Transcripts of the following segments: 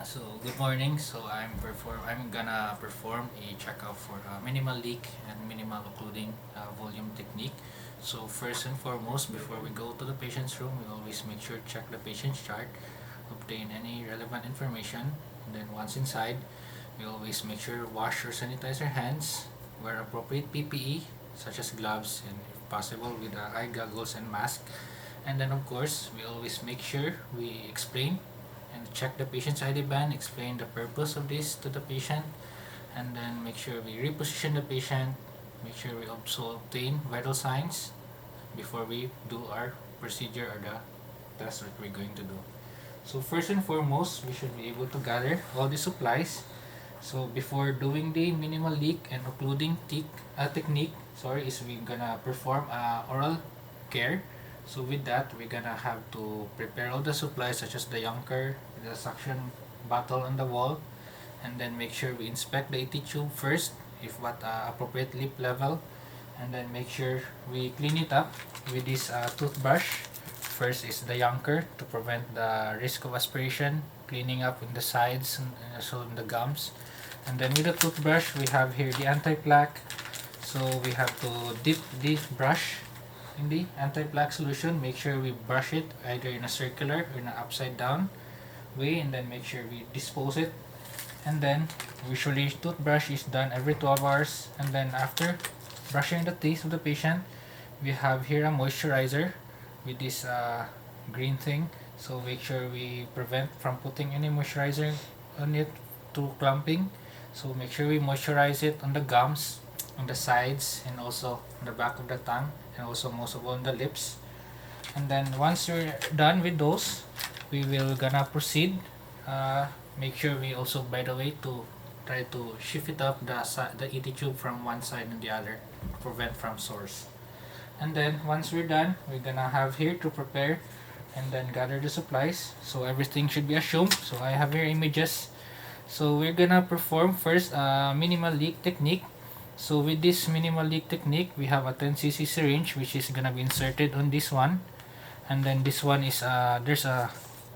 So good morning. I'm gonna perform a checkup for minimal leak and minimal occluding volume technique. So first and foremost, before we go to the patient's room, we always make sure to check the patient's chart, obtain any relevant information, and then once inside, we always make sure wash or sanitize our hands, wear appropriate PPE such as gloves and if possible with eye goggles and mask. And then of course, we always make sure we explain and check the patient's ID band, explain the purpose of this to the patient, and then make sure we reposition the patient, make sure we also obtain vital signs before we do our procedure or the test that we're going to do. So first and foremost, we should be able to gather all the supplies. So before doing the minimal leak and occluding technique, is we gonna perform oral care. So with that, we're gonna have to prepare all the supplies such as the Yonker, the suction bottle on the wall, and then make sure we inspect the ET tube first, if what appropriate lip level, and then make sure we clean it up with this toothbrush. First is the Yonker to prevent the risk of aspiration, cleaning up in the sides and also in the gums. And then with the toothbrush, we have here the anti-plaque. So we have to dip the brush in the anti-plaque solution. Make sure we brush it either in a circular or in an upside down way, and then make sure we dispose it. And then usually toothbrush is done every 12 hours. And then after brushing the teeth of the patient, we have here a moisturizer with this green thing. So make sure we prevent from putting any moisturizer on it to clumping. So make sure we moisturize it on the gums, on the sides, and also on the back of the tongue, and also most of all on the lips. And then once we're done with those, we will gonna proceed. Make sure we also, by the way, to try to shift it up the ET tube from one side and the other, prevent from sores. And then once we're done, we're gonna have here to prepare and then gather the supplies. So everything should be assumed. So I have here images. So we're gonna perform first minimal leak technique. So with this minimal leak technique, we have a 10 cc syringe which is gonna be inserted on this one, and then this one is there's a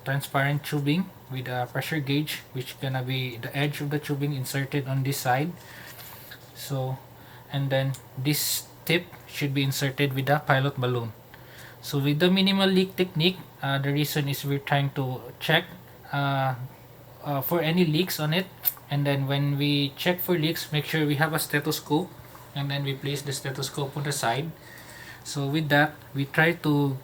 transparent tubing with a pressure gauge which gonna be the edge of the tubing inserted on this side. So and then this tip should be inserted with a pilot balloon. So with the minimal leak technique, the reason is we're trying to check for any leaks on it. And then when we check for leaks, make sure we have a stethoscope, and then we place the stethoscope on the side. So with that, we try to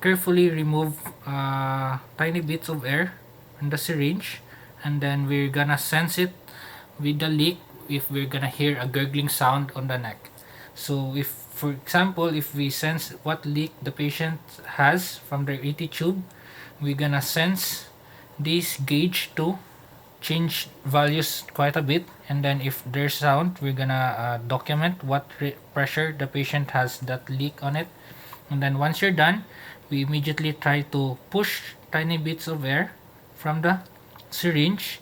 carefully remove tiny bits of air in the syringe, and then we're gonna sense it with the leak if we're gonna hear a gurgling sound on the neck. So if, for example, if we sense what leak the patient has from their ET tube, we're gonna sense this gauge to change values quite a bit, and then if there's sound, we're gonna document what pressure the patient has that leak on it. And then once you're done, we immediately try to push tiny bits of air from the syringe.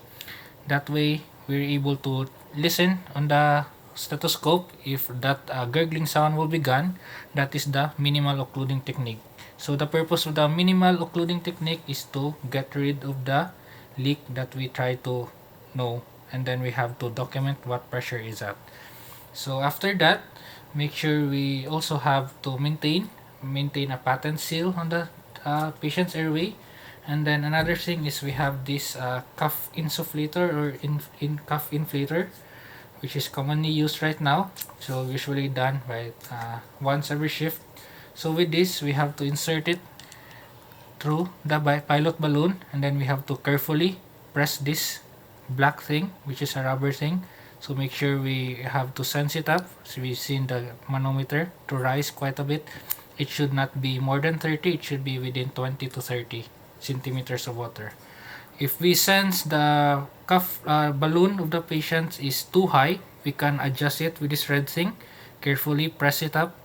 That way we're able to listen on the stethoscope. If that gurgling sound will be gone, that is the minimal occluding technique. So the purpose of the minimal occluding technique is to get rid of the leak that we try to know, and then we have to document what pressure is at. So after that, make sure we also have to maintain a patent seal on the patient's airway. And then another thing is we have this cuff insufflator or in cuff inflator, which is commonly used right now. So usually done by once every shift. So with this, we have to insert it through the pilot balloon, and then we have to carefully press this black thing, which is a rubber thing. So make sure we have to sense it up. So we've seen the manometer to rise quite a bit. It should not be more than 30. It should be within 20 to 30 centimeters of water. If we sense the cuff balloon of the patient is too high, we can adjust it with this red thing. Carefully press it up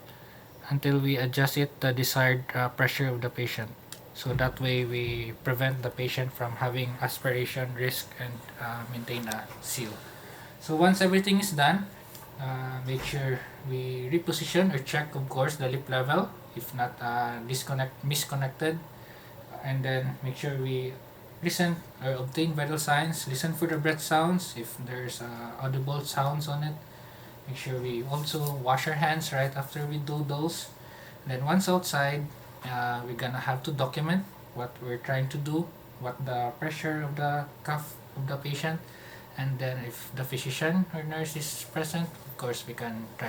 until we adjust it the desired pressure of the patient. So that way we prevent the patient from having aspiration risk and maintain a seal. So once everything is done, make sure we reposition or check, of course, the lip level if not misconnected, and then make sure we listen or obtain vital signs, listen for the breath sounds if there's audible sounds on it. Make sure we also wash our hands right after we do those. And then once outside, we're gonna have to document what we're trying to do, what the pressure of the cuff of the patient, and then if the physician or nurse is present, of course we can try